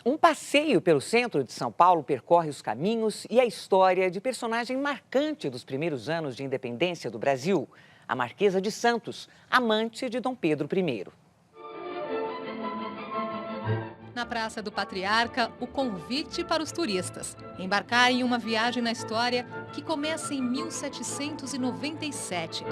Um passeio pelo centro de São Paulo percorre os caminhos e a história de personagem marcante dos primeiros anos de independência do Brasil, a Marquesa de Santos, amante de Dom Pedro I. Na Praça do Patriarca, o convite para os turistas embarcar em uma viagem na história que começa em 1797.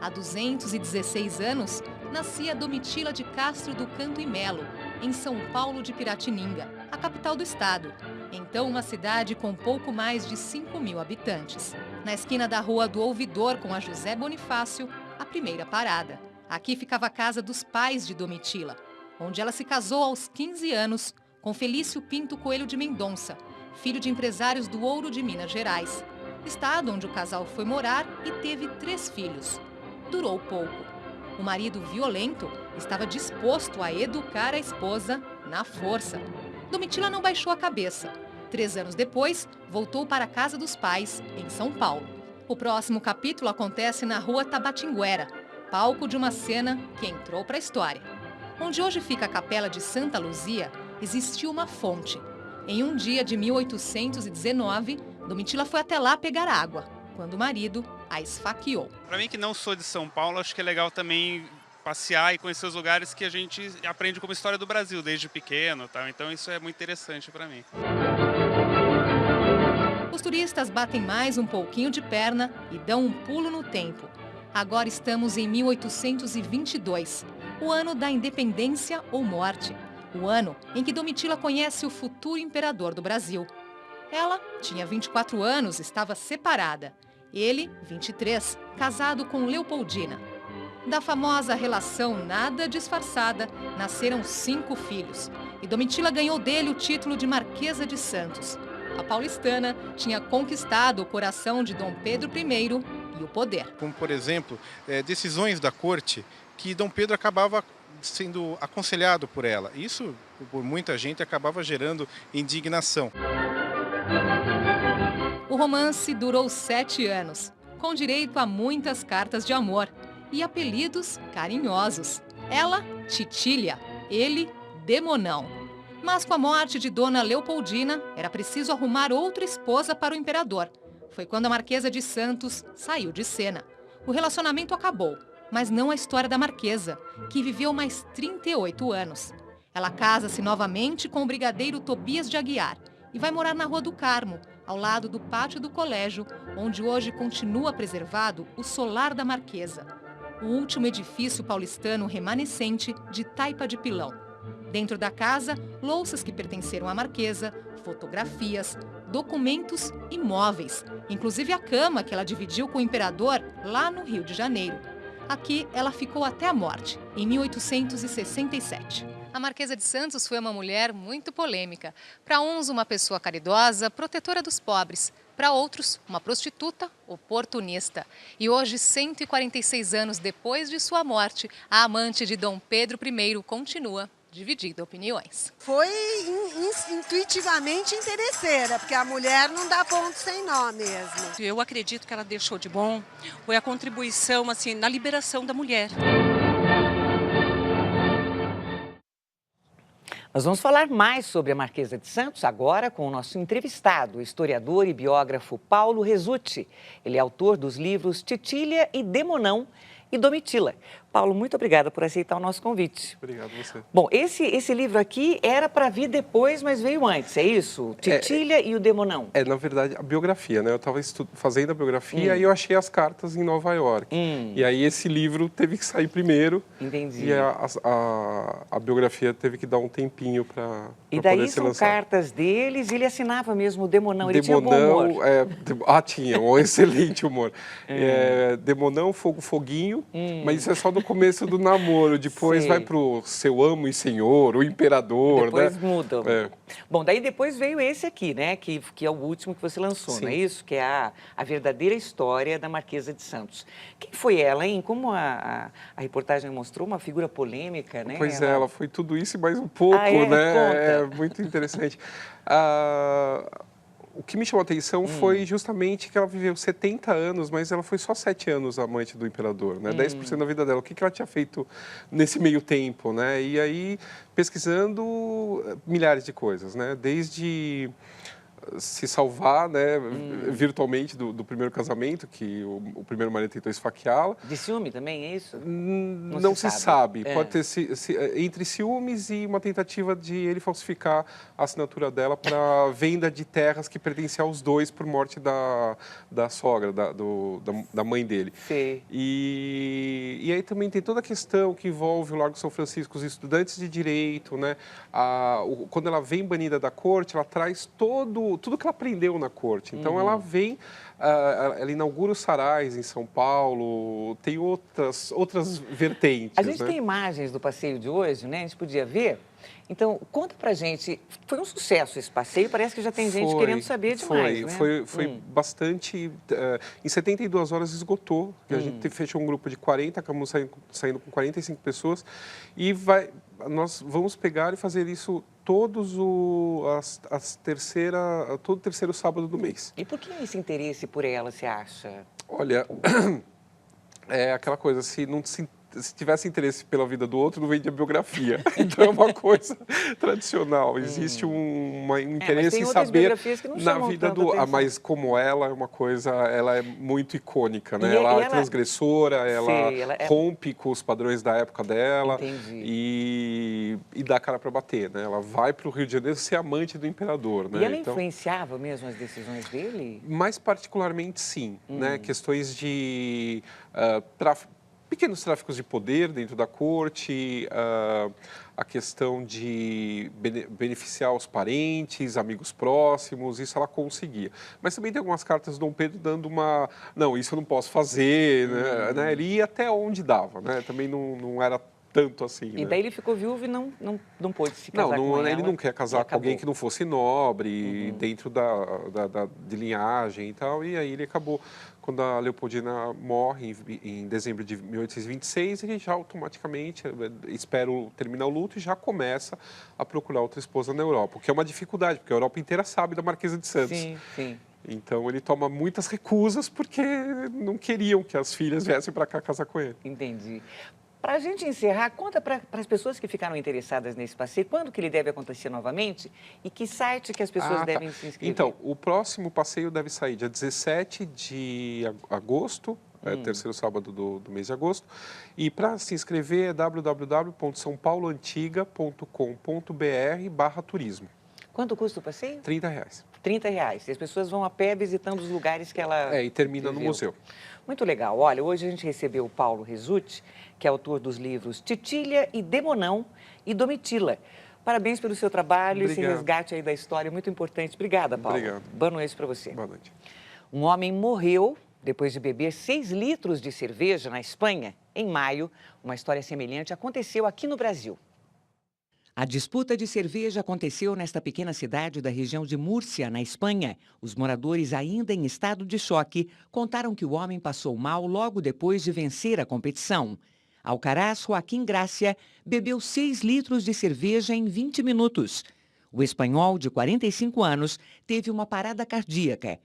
Há 216 anos, nascia Domitila de Castro do Canto e Melo, em São Paulo de Piratininga, a capital do estado. Então, uma cidade com pouco mais de 5.000 habitantes. Na esquina da Rua do Ouvidor com a José Bonifácio, a primeira parada. Aqui ficava a casa dos pais de Domitila, onde ela se casou aos 15 anos com Felício Pinto Coelho de Mendonça, filho de empresários do ouro de Minas Gerais. Estado onde o casal foi morar e teve 3 filhos. Durou pouco. O marido violento estava disposto a educar a esposa na força. Domitila não baixou a cabeça. 3 anos depois, voltou para a casa dos pais, em São Paulo. O próximo capítulo acontece na Rua Tabatinguera, palco de uma cena que entrou para a história. Onde hoje fica a Capela de Santa Luzia, existiu uma fonte. Em um dia de 1819, Domitila foi até lá pegar água, quando o marido a esfaqueou. Para mim que não sou de São Paulo, acho que é legal também passear e conhecer os lugares que a gente aprende como história do Brasil desde pequeno, tá? Então isso é muito interessante para mim. Os turistas batem mais um pouquinho de perna e dão um pulo no tempo. Agora estamos em 1822, o ano da independência ou morte. O ano em que Domitila conhece o futuro imperador do Brasil. Ela tinha 24 anos, estava separada. Ele, 23, casado com Leopoldina. Da famosa relação nada disfarçada, nasceram 5 filhos. E Domitila ganhou dele o título de Marquesa de Santos. A paulistana tinha conquistado o coração de Dom Pedro I e o poder. Como, por exemplo, decisões da corte que Dom Pedro acabava sendo aconselhado por ela. Isso, por muita gente, acabava gerando indignação. O romance durou 7 anos, com direito a muitas cartas de amor e apelidos carinhosos. Ela, Titília, ele, Demonão. Mas com a morte de Dona Leopoldina, era preciso arrumar outra esposa para o imperador. Foi quando a Marquesa de Santos saiu de cena. O relacionamento acabou, mas não a história da Marquesa, que viveu mais 38 anos. Ela casa-se novamente com o brigadeiro Tobias de Aguiar e vai morar na Rua do Carmo, ao lado do pátio do colégio, onde hoje continua preservado o solar da Marquesa, o último edifício paulistano remanescente de taipa de pilão. Dentro da casa, louças que pertenceram à Marquesa, fotografias, documentos e móveis, inclusive a cama que ela dividiu com o imperador lá no Rio de Janeiro. Aqui, ela ficou até a morte, em 1867. A Marquesa de Santos foi uma mulher muito polêmica. Para uns, uma pessoa caridosa, protetora dos pobres. Para outros, uma prostituta oportunista. E hoje, 146 anos depois de sua morte, a amante de Dom Pedro I continua dividindo opiniões. Foi intuitivamente interesseira, porque a mulher não dá ponto sem nó mesmo. Eu acredito que ela deixou de bom, foi a contribuição assim, na liberação da mulher. Nós vamos falar mais sobre a Marquesa de Santos agora com o nosso entrevistado, o historiador e biógrafo Paulo Resutti. Ele é autor dos livros Titília e Demonão e Domitila. Paulo, muito obrigada por aceitar o nosso convite. Obrigado a você. Bom, esse livro aqui era para vir depois, mas veio antes, é isso? Titília e o Demonão. Na verdade, a biografia, né? Eu estava fazendo a biografia e eu achei as cartas em Nova York. E aí esse livro teve que sair primeiro. Entendi. E a biografia teve que dar um tempinho para poder ser lançada. E daí são cartas deles, e ele assinava mesmo o Demonão, ele tinha bom humor. Tinha um excelente humor. Demonão, fogo, foguinho, mas isso é só do começo do namoro, depois vai pro seu amo e senhor, o imperador, depois né? Muda. Bom, daí depois veio esse aqui, né, que é o último que você lançou, Sim. não é isso? Que é a verdadeira história da Marquesa de Santos. Quem foi ela, hein? Como a reportagem mostrou, uma figura polêmica, né? Pois ela foi tudo isso e mais um pouco, né? Conta. É muito interessante. o que me chamou a atenção foi justamente que ela viveu 70 anos, mas ela foi só 7 anos amante do imperador, né? 10% da vida dela. O que ela tinha feito nesse meio tempo, né? E aí, pesquisando milhares de coisas, né? Desde se salvar, né, virtualmente do primeiro casamento, que o primeiro marido tentou esfaqueá-la. De ciúme também, é isso? Não se sabe. Pode ter entre ciúmes e uma tentativa de ele falsificar a assinatura dela para venda de terras que pertenciam aos dois por morte da sogra, da mãe dele. Sim. E aí também tem toda a questão que envolve o Largo São Francisco, os estudantes de direito, né? Quando ela vem banida da corte, ela traz tudo que ela aprendeu na corte. Então, ela vem, ela inaugura os sarais em São Paulo, tem outras vertentes. A gente, né? tem imagens do passeio de hoje, né? A gente podia ver. Então, conta pra gente, foi um sucesso esse passeio, parece que já tem gente querendo saber demais, né? Foi bastante... em 72 horas esgotou, a gente fechou um grupo de 40, acabamos saindo com 45 pessoas, e nós vamos pegar e fazer isso todo o terceiro sábado do mês. E por que esse interesse por ela, você acha? Olha, é aquela coisa, se tivesse interesse pela vida do outro, não vendia biografia. Então é uma coisa tradicional. Existe um interesse em saber na vida do outro. Mas como ela é uma coisa, ela é muito icônica, né? Ela é transgressora, ela rompe com os padrões da época dela e dá cara para bater, né? Ela vai para o Rio de Janeiro ser amante do imperador, né? E ela influenciava mesmo as decisões dele? Mais particularmente, sim, né? Questões de pequenos tráficos de poder dentro da corte, a questão de beneficiar os parentes, amigos próximos, isso ela conseguia. Mas também tem algumas cartas do Dom Pedro dando não, isso eu não posso fazer, né? Ele ia até onde dava, né? Também não era tanto assim. E daí ele ficou viúvo e não pôde se casar com ela. Ele não quer casar com alguém que não fosse nobre, dentro de linhagem e tal, e aí ele acabou, quando a Leopoldina morre em dezembro de 1826, ele já automaticamente espera terminar o luto e já começa a procurar outra esposa na Europa, o que é uma dificuldade, porque a Europa inteira sabe da Marquesa de Santos. Sim, sim. Então ele toma muitas recusas porque não queriam que as filhas viessem para cá casar com ele. Entendi. Para a gente encerrar, conta para as pessoas que ficaram interessadas nesse passeio, quando que ele deve acontecer novamente e que site que as pessoas devem se inscrever? Então, o próximo passeio deve sair dia 17 de agosto, terceiro sábado do mês de agosto. E para se inscrever é www.saopauloantiga.com.br/turismo. Quanto custa o passeio? R$30. R$30. E as pessoas vão a pé visitando os lugares que ela e termina no museu. Muito legal. Olha, hoje a gente recebeu o Paulo Rezzutti, que é autor dos livros Titília e Demonão e Domitila. Parabéns pelo seu trabalho. Obrigado. E esse resgate aí da história muito importante. Obrigada, Paulo. Obrigado. Boa noite para você. Boa noite. Um homem morreu depois de beber 6 litros de cerveja na Espanha. Em maio, uma história semelhante aconteceu aqui no Brasil. A disputa de cerveja aconteceu nesta pequena cidade da região de Múrcia, na Espanha. Os moradores, ainda em estado de choque, contaram que o homem passou mal logo depois de vencer a competição. Alcaraz Joaquim Gracia bebeu 6 litros de cerveja em 20 minutos. O espanhol, de 45 anos, teve uma parada cardíaca.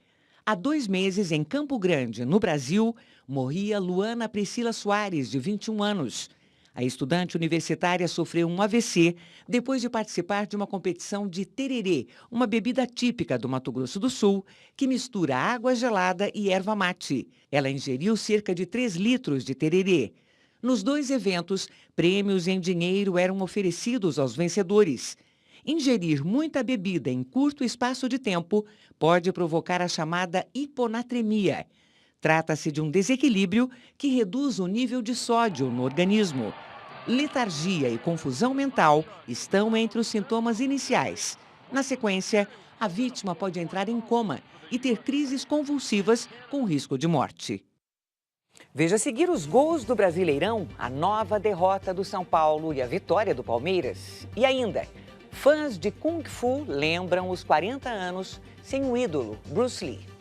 Há 2 meses, em Campo Grande, no Brasil, morria Luana Priscila Soares, de 21 anos. A estudante universitária sofreu um AVC depois de participar de uma competição de tererê, uma bebida típica do Mato Grosso do Sul, que mistura água gelada e erva mate. Ela ingeriu cerca de 3 litros de tererê. Nos 2 eventos, prêmios em dinheiro eram oferecidos aos vencedores. Ingerir muita bebida em curto espaço de tempo pode provocar a chamada hiponatremia. Trata-se de um desequilíbrio que reduz o nível de sódio no organismo. Letargia e confusão mental estão entre os sintomas iniciais. Na sequência, a vítima pode entrar em coma e ter crises convulsivas com risco de morte. Veja a seguir os gols do Brasileirão, a nova derrota do São Paulo e a vitória do Palmeiras. E ainda, fãs de Kung Fu lembram os 40 anos sem o ídolo Bruce Lee.